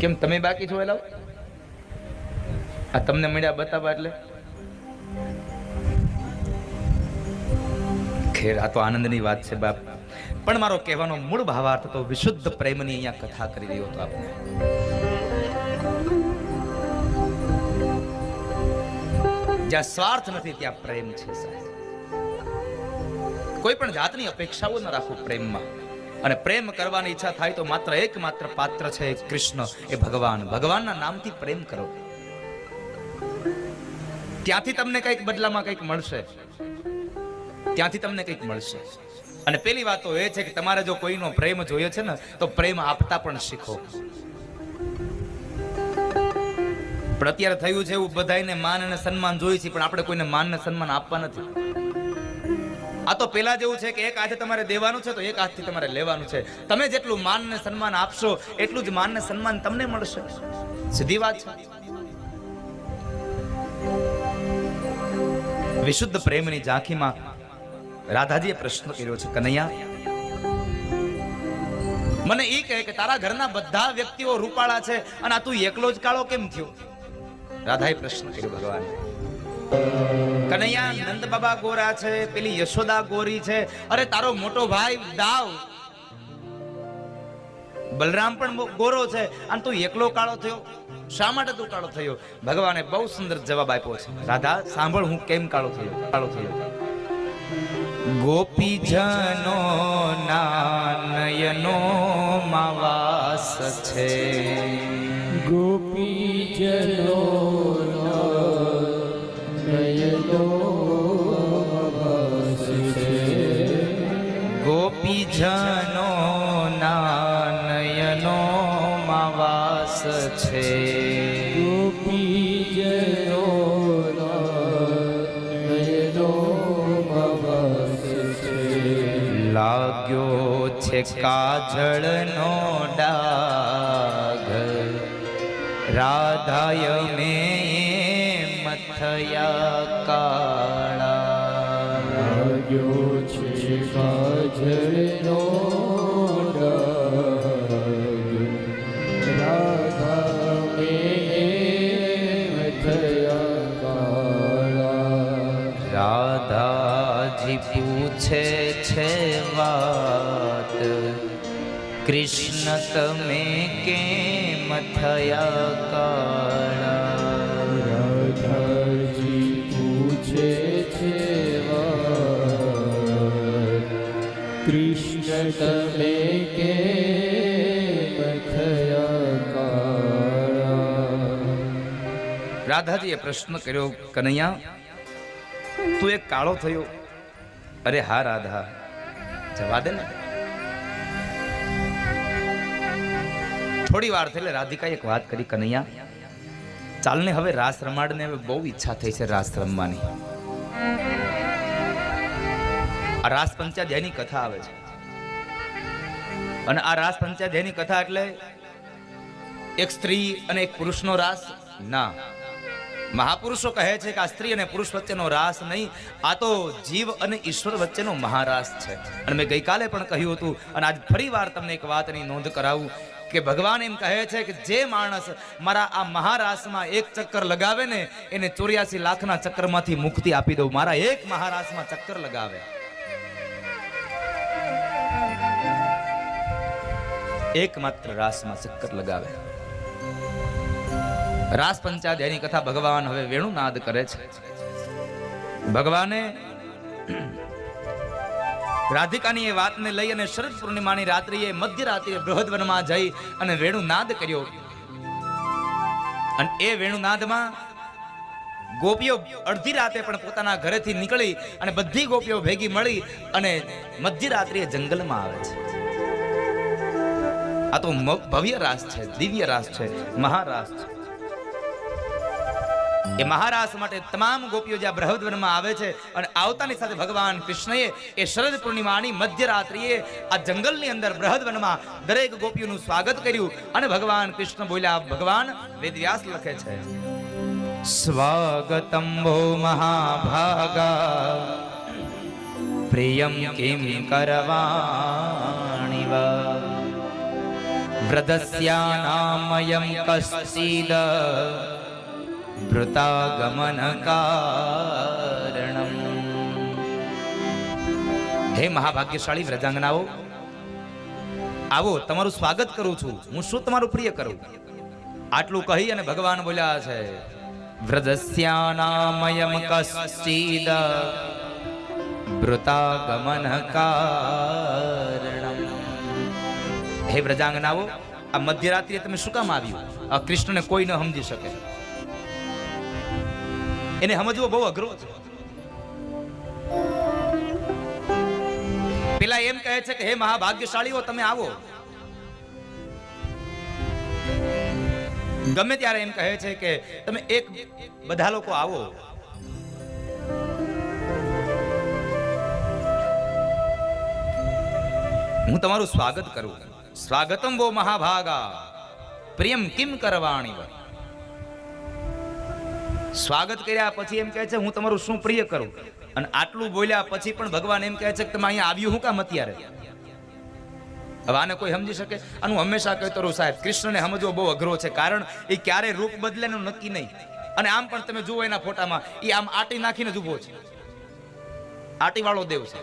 કેમ તમે બાકી છો? એલા આ તમને મળ્યા બતાવવા એટલે ખેર આ તો આનંદની વાત છે બાપ. પણ મારો કહેવાનો મૂળ ભાવાર્થ તો વિશુદ્ધ પ્રેમની અહીંયા કથા કરી રહ્યો હતો આપણે. જ્યાં સ્વાર્થ નથી ત્યાં પ્રેમ છે સાહેબ. કોઈ પણ જાતની અપેક્ષાઓ ન રાખો પ્રેમમાં. અને પ્રેમ કરવાની ઈચ્છા થાય તો માત્ર એકમાત્ર પાત્ર છે કૃષ્ણ, એ ભગવાન. ભગવાનના નામથી પ્રેમ કરો, ત્યાંથી તમને કંઈક બદલામાં કંઈક મળશે, ત્યાંથી તમને કંઈક મળશે. અને પેલી વાત તો એ છે કે તમારે જો કોઈનો પ્રેમ જોઈએ છે ને તો પ્રેમ આપતા પણ શીખો. પણ અત્યારે થયું છે એવું, બધાને માન અને સન્માન જોઈએ છે પણ આપણે કોઈને માન અને સન્માન આપવા નથી. આ તો પેલા જેવું છે કે એક હાથે તમારે દેવાનું છે તો એક હાથથી તમારે લેવાનું છે. તમે જેટલું માન અને સન્માન આપશો એટલું જ માન અને સન્માન તમને મળશે. સીધી વાત છે. વિશુદ્ધ પ્રેમની ઝાંખીમાં રાધાજીએ પ્રશ્ન કર્યો છે, કનૈયા મને એ કહે કે તારા ઘરના બધા વ્યક્તિઓ રૂપાળા છે અને આ તું એકલો જ કાળો કેમ થયો? રાધાએ પ્રશ્ન કર્યો ભગવાન. કનૈયા નંદ બાબા ગોરા છે, પેલી યશોદા ગોરી છે, અરે તારો મોટો ભાઈ દાવ બલરામ પણ ગોરો છે અને તું એકલો કાળો થયો, શા માટે તું કાળો થયો? ભગવાને બહુ સુંદર જવાબ આપ્યો છે. રાધા સાંભળ, હું કેમ કાળો થયો. ગોપીજનો ના નયનો માં વાસ છે, ગોપીજનો નયનો વાસ છે, ગોપીજનો ના નયનો માં વાસ છે, ગોપીજનો નયનો વાસ છે. લાગ્યો છે કાજળનો ડાઘ, રાધાય મેં મથયા કાળા. લાગ્યો છે કાજળનો ડાઘ, રાધા મેં મથયા કાળા. રાધાજી પૂછે છે વાત, કૃષ્ણ તમે કેમ થયા કાળા? રાધાજી પૂછે છે વાત, કૃષ્ણ તમે કેમ થયા કાળા? રાધાજીએ પ્રશ્ન કર્યો, કનૈયા તું એક કાળો થયો? અરે હા રાધા, જવા દે ને. થોડી વાર થઈ એટલે રાધિકાએ એક વાત કરી, કનૈયા ચાલને હવે રાસ રમાડને. હવે બહુ ઈચ્છા થઈ છે રાસ રમવાની. આ રાસ પંચાધ્યાયની કથા આવે છે અને આ રાસ પંચાધ્યાયની કથા એટલે એક સ્ત્રી અને એક પુરુષનો રાસ ના. મહાપુરુષો કહે છે કે આ સ્ત્રી અને પુરુષ વચ્ચેનો રાસ નહીં, આ તો જીવ અને ઈશ્વર વચ્ચેનો મહારાસ છે. અને મેં ગઈકાલે પણ કહ્યું હતું અને આજ ફરી વાર તમને એક વાતની નોંધ કરાવું કે ભગવાન એમ કહે છે કે જે માણસ મારા આ મહારાસમાં એક ચક્કર લગાવે ને એને 84 લાખના ચક્કરમાંથી મુક્તિ આપી દઉં. મારા એક મહારાસમાં ચક્કર લગાવે, એકમાત્ર રાસમાં ચક્કર લગાવે. રાસ પંચાધ્યાયની કથા ભગવાન હવે વેણુનાદ કરે છે. ભગવાને રાધિકાની એ વાતને લઈ અને શરદ પૂર્ણિમાની રાત્રિએ મધ્યરાત્રિએ બૃહદવનમાં જઈ અને વેણુનાદ કર્યો. અને એ વેણુનાદમાં ગોપીઓ અડધી રાતે પણ પોતાના ઘરેથી નીકળી અને બધી ગોપીઓ ભેગી મળી અને મધ્યરાત્રિએ જંગલમાં આવે છે. આ તો ભવ્ય રાસ છે, દિવ્ય રાસ છે, મહારાસ છે. એ મહારાસ માટે તમામ ગોપીઓ જ્યાં બૃહદવનમાં આવે છે અને આવતાની સાથે ભગવાન કૃષ્ણએ એ શરદ પૂર્ણિમાની મધ્યરાત્રિએ આ જંગલની અંદર બૃહદવનમાં દરેક ગોપીઓનું સ્વાગત કર્યું. અને ભગવાન કૃષ્ણ બોલ્યા, ભગવાન વેદવ્યાસ લખે છે, સ્વાગતમ ભો મહાભાગા પ્રિયમ કિમ કરવાણિ વા વ્રધસ્યાનામયં કશ્ચિદ ભૃતાગમન કારણમ. હે મહાભાગ્યશાળી વ્રજાંગનાઓ, આવો, તમારું સ્વાગત કરું છું. હું શું તમારું પ્રિય કરું? આટલું કહી અને ભગવાન બોલ્યા છે, વ્રજસ્યાનામયં કશ્ચિદ ભૃતાગમન કારણમ. હે વ્રજાંગનાઓ, આ મધ્યરાત્રિએ તમે શું કામ આવ્યું? આ કૃષ્ણને કોઈ ન સમજી શકે. એને સમજવો બહુ અઘરો છે. પેલા એમ કહે છે કે હે મહાભાગ્યશાળીઓ, તમે આવો. ગમે ત્યારે એમ કહે છે કે તમે બધા લોકો આવો. હું તમારું સ્વાગત કરું. સ્વાગતમ વો મહાભાગા પ્રિયમ કિમ કરવાણી. સ્વાગત કર્યા પછી એમ કહે છે હું તમારું શું પ્રિય કરું? અને આટલું બોલ્યા પછી પણ ભગવાન એમ કહે છે કે તમે અહીંયા આવ્યું હું કામ અત્યારે? હવે આને કોઈ સમજી શકે? આનું હંમેશા કહેતો રહું સાહેબ, કૃષ્ણને સમજવો બહુ અઘરો છે. કારણ એ ક્યારે રૂપ બદલે એનું નક્કી નહીં. અને આમ પણ તમે જુઓ એના ફોટામાં, એ આમ આટી નાખીને જ ઉભો છે. આટી વાળો દેવ છે.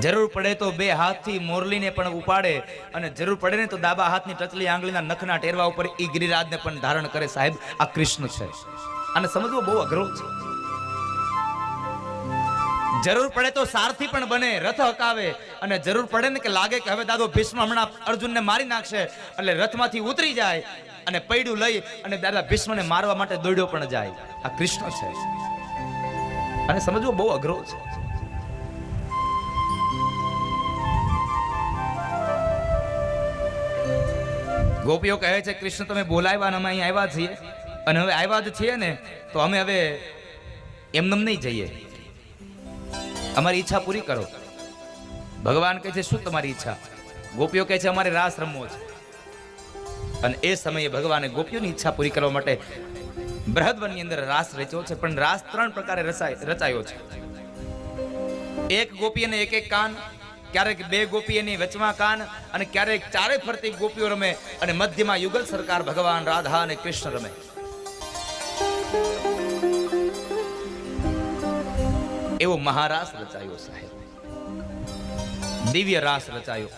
જરૂર પડે તો બે હાથથી મોરલીને પણ ઉપાડે, અને જરૂર પડે ને તો ડાબા હાથની ટચલી આંગળીના નખના ટેરવા ઉપર એ ગિરિરાજને પણ ધારણ કરે. સાહેબ, આ કૃષ્ણ છે. આને સમજવો બહુ અઘરો છે. જરૂર પડે તો સારથી પણ બને, રથ હકાવે, અને જરૂર પડે ને કે લાગે કે હવે દાદો ભીષ્મ હમણાં અર્જુનને મારી નાખશે, એટલે રથમાંથી ઉતરી જાય અને પૈડું લઈ અને દાદા ભીષ્મને મારવા માટે દોડ્યો પણ જાય. આ કૃષ્ણ છે. આને સમજવો બહુ અઘરો છે. ગોપીઓ કહે છે કૃષ્ણ તમે બોલાવ્યા અને અમે અહીં આવ્યા છીએ, અને હવે આવ્યા જ છીએ ને તો અમે હવે એમનેમ નહીં જઈએ, અમારી ઈચ્છા પૂરી કરો. ભગવાન કહે છે શું તમારી ઈચ્છા? ગોપીઓ કહે છે અમારે રાસ રમવો છે. અને એ સમયે ભગવાને ગોપીઓની ઈચ્છા પૂરી કરવા માટે બૃહદવનની અંદર રાસ રચ્યો છે. પણ રાસ 3 પ્રકારે રચાયો છે. એક ગોપી અને એક કાન, ક્યારેક 2 ગોપી એની વચમાં કાન, અને ક્યારેક 4 ફરતી ગોપીઓ રમે, અને મધ્યમાં યુગલ સરકાર ભગવાન રાધા અને કૃષ્ણ રમે. એવો મહારાસ રચાયો સાહેબ, દિવ્ય રાસ રચાયો.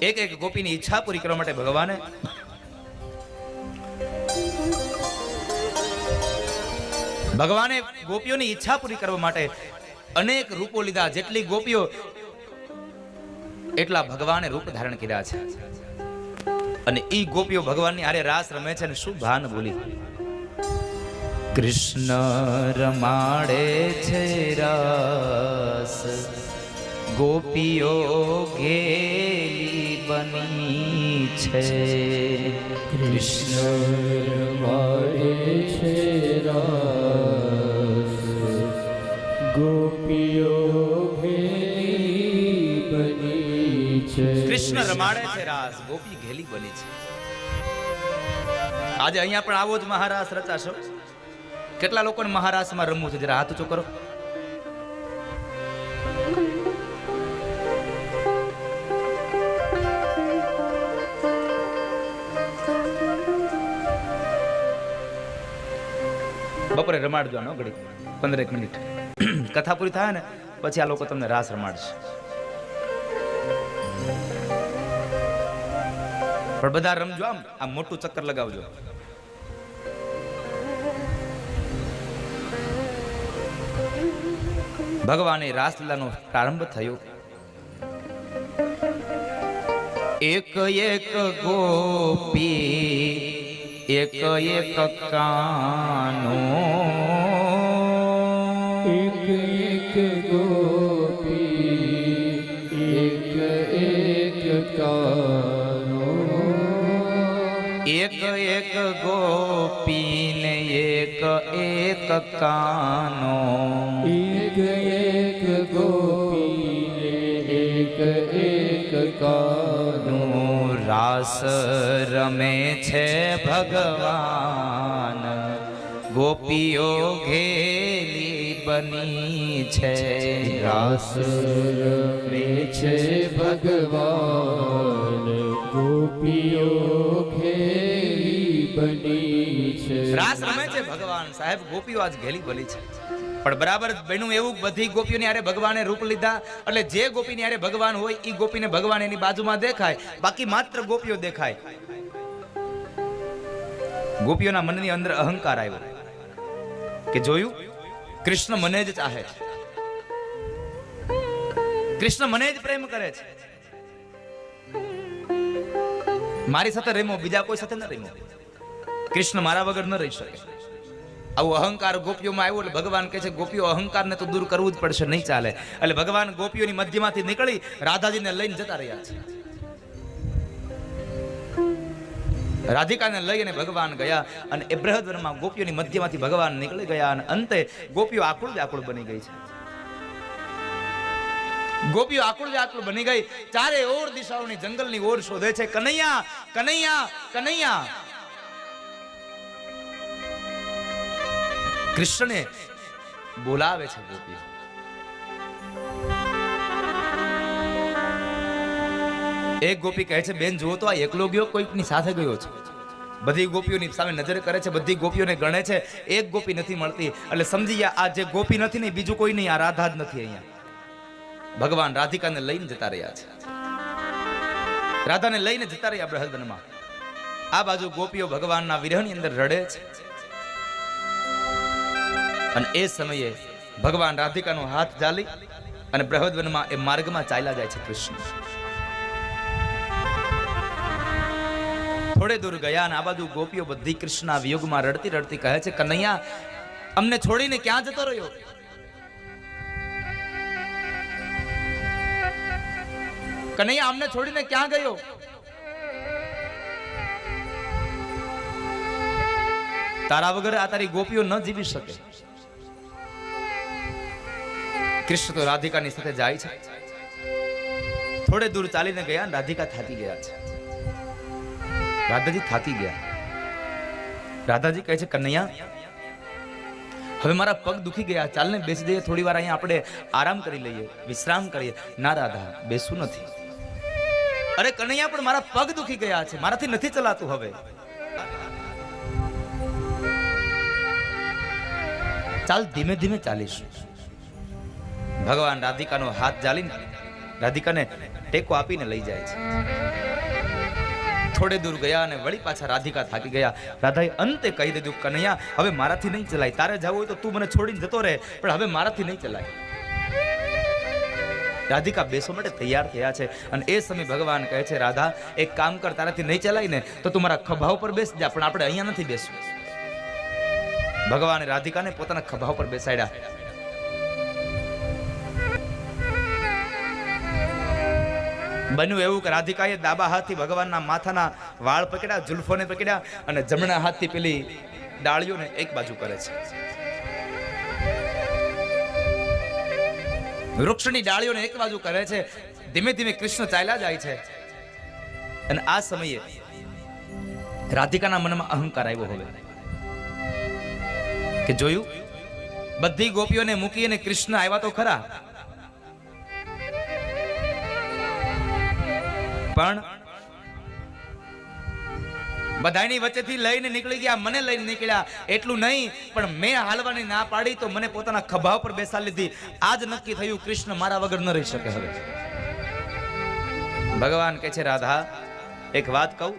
એક ગોપીની ઈચ્છા પૂરી કરવા માટે ભગવાને ગોપીઓની ઈચ્છા પૂરી કરવા માટે અનેક રૂપો લીધા. જેટલી ગોપીઓ એટલા ભગવાને રૂપ ધારણ કર્યા છે. અને ઈ ગોપીઓ ભગવાનની હારે રાસ રમે છે. અને શું ભાન બોલી, કૃષ્ણ રમાડે છે રાસ, ગોપીઓ ઘેલી બની છે. કૃષ્ણ રમાડે છે રાસ, ગોપીઓ ઘેલી બની છે. કૃષ્ણ રમાડે છે રાસ, ગોપી ઘેલી બની છે. આજે અહીંયા પણ આવો જ મહારાસ રચાશો. કેટલા લોકોને મહારાસમાં રમવું છે? જરા હાથ ઊંચો કરો. બપોરે રમાડજો આનો ઘડી 15 મિનિટ. કથા પૂરી થાય ને પછી આ લોકો તમને રાસ રમાડશે. પણ બધા રમજો, આમ મોટું ચક્કર લગાવજો. ભગવાને રાસલીલાનો પ્રારંભ થયો. એક એક ગોપી, એક એક કાનો, એક એક ગોપી, એક એક કાનો, એક એક ગોપીને એક એક કાનો, એક એક ગોપીને એક એક કાનો. રાસ રમે છે ભગવાન, ગોપીઓ ઘેલી બની છે રાસ રમે છે ભગવાન ગોપીઓ ઘેરી બની છે રાસ રમે છે ભગવાન સાહેબ ગોપીઓ આજ ઘેલી બની છે પણ બરાબર બન્યું એવું બધી ગોપીઓની હારે ભગવાને રૂપ લીધા એટલે જે ગોપીની હારે ભગવાન હોય એ ગોપીને ભગવાન એની બાજુમાં દેખાય બાકી માત્ર ગોપીઓ દેખાય ગોપીઓના મનની અંદર અહંકાર આવ્યો કે જોયું કૃષ્ણ મને જ ચાહે છે કૃષ્ણ મને જ પ્રેમ કરે છે મારી સાથે રેમો બીજા કોઈ સાથે ન રેમો કૃષ્ણ મારા વગર ન રહી શકે આવો અહંકાર ગોપીઓમાં આવ્યો એટલે ભગવાન કહે છે ગોપીઓ અહંકારને તો દૂર કરવું જ પડશે નહીં ચાલે એટલે ભગવાન ગોપીઓની મધ્યમાંથી નીકળી રાધાજીને લઈને જતા રહ્યા છે રાધિકાને લઈને ભગવાન ગયા અને એ બૃહદવનમાં ગોપીઓની મધ્યમાંથી ભગવાન નીકળી ગયા અને અંતે ગોપીઓ આકુળ વ્યાકુળ બની ગઈ છે ગોપીઓ આકુળ વ્યાકુળ બની ગઈ ચારે ઓર દિશાઓની જંગલની ઓર શોધે છે કનૈયા કનૈયા કનૈયા કૃષ્ણને બોલાવે છે ગોપીઓ એક ગોપી કહે છે બેન જુઓ તો આ એકલો ગયો કોઈકની સાથે ગયો છે બધી ગોપીઓની સામે નજર કરે છે બધી ગોપીઓને ગણે છે એક ગોપી નથી મળતી એટલે સમજી ગયા આ જે ગોપી નથી ને બીજું કોઈ નહીં આ રાધા જ નથી અહીંયા ભગવાન રાધિકાને લઈને જતા રહ્યા છે રાધાને લઈને જતા રહ્યા બૃહદવનમાં આ બાજુ ગોપીઓ ભગવાનના વિરહની અંદર રડે છે અને એ સમયે ભગવાન રાધિકાનો હાથ ઝાલી અને બૃહદવનમાં એ માર્ગમાં ચાલ્યા જાય છે કૃષ્ણ થોડે દૂર ગયા અને આ બાજુ ગોપીઓ બધી કૃષ્ણના વિયોગમાં રડતી રડતી કહે છે કનૈયા અમને છોડીને ક્યાં જતો રહ્યો કનૈયા અમને છોડીને ક્યાં ગયો તારા વગર આ તારી ગોપીઓ ન જીવી શકે કૃષ્ણ તો રાધિકાની સાથે જાય છે થોડે દૂર ચાલીને ગયા રાધિકા થાકી ગયા છે રાધાજી થાકી ગયા રાધાજી કહે છે કનૈયા હવે મારા પગ દુખી ગયા ચાલને બેસી જઈએ થોડી વાર અહીંયા આપણે આરામ કરી લઈએ વિશ્રામ કરીએ ના રાધા બેસવું નથી અરે કનૈયા પણ મારા પગ દુખી ગયા છે મારાથી નથી ચલાતું હવે ચાલ ધીમે ધીમે ચાલીશું ભગવાન રાધિકાનો હાથ ઝાલીને રાધિકાને ટેકો આપીને લઈ જાય છે થોડે દૂર ગયા અને વળી પાછા રાધિકા થાકી ગયા રાધાએ અંતે કહી દીધું કનૈયા હવે મારાથી નહીં ચલાય તારે જવું હોય તો તું મને છોડીને જતો રહે પણ હવે મારાથી નહીં ચલાય રાધિકા બેસવા માટે તૈયાર થયા છે અને એ સમય ભગવાન કહે છે રાધા એક કામ કર તારાથી નહીં ચલાય ને તો તું મારા ખભા ઉપર બેસ જા પણ આપણે અહીંયા નથી બેસવું ભગવાને રાધિકાને પોતાના ખભા ઉપર બેસાડ્યા બન્યું એવું કે રાધિકાએ ડાબા હાથથી ભગવાનના માથાના વાળ પકડ્યા જુલ્ફોને પકડ્યા અને જમણા હાથથી પેલી ડાળીઓને એક બાજુ કરે છે વૃક્ષની ડાળીઓને એક બાજુ કરે છે ધીમે ધીમે કૃષ્ણ ચાલ્યા જાય છે અને આ સમયે રાધિકાના મનમાં અહંકાર આવ્યો હવે કે જોયું બધી ગોપીઓને મૂકી અને કૃષ્ણ આવ્યા તો ખરા પણ બધાની વચ્ચેથી લઈને નીકળી ગયા મને લઈને નીકળ્યા એટલું નહીં પણ મેં હાલવાની ના પાડી તો મને પોતાના ખભા ઉપર બેસાડી લીધી આજ નક્કી થયું કૃષ્ણ મારા વગર ન રહી શકે હવે ભગવાન કહે છે રાધા એક વાત કહું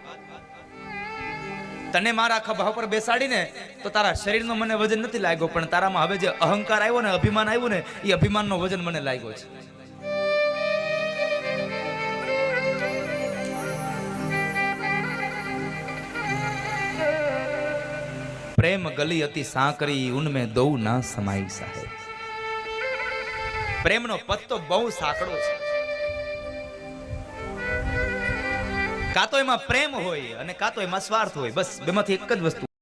તને મારા ખભા ઉપર બેસાડીને તો તારા શરીરનો મને વજન નથી લાગ્યો પણ તારામાં હવે જે અહંકાર આવ્યો ને અભિમાન આવ્યું ને એ અભિમાનનો વજન મને લાગ્યો છે प्रेम गली अति सांकरी उनमें दो ना समाई साहेब प्रेम नो पत्तो बहु साकड़ो छे का तो एमां प्रेम होय अने का तो एमां स्वार्थ होय बस बेमांथी एक ज वस्तु